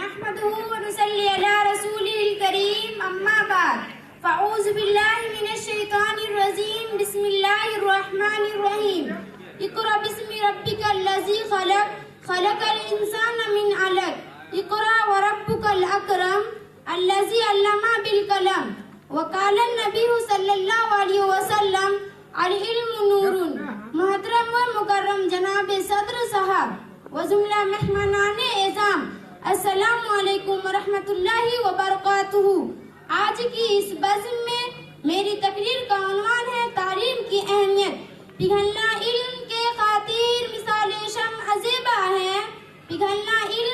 نحمده ونصلي على رسوله الكريم أما بعد فأعوذ بالله من الشيطان الرجيم بسم الله الرحمن الرحيم اقرأ باسم ربك الذي خلق خلق الإنسان من علق اقرأ وربك الأكرم الذي علم بالقلم وقال النبي صلی اللہ علیہ وسلم العلم نور. محترم و مکرم جناب صدر صاحب و جملہ مہمانان اعظام، السلام علیکم ورحمۃ اللہ وبرکاتہ. آج کی اس بزم میں میری تقریر کا عنوان ہے تعلیم کی اہمیت. پگھلنا علم کے خاطر مثال شمع زیبا ہے، پگھلنا علم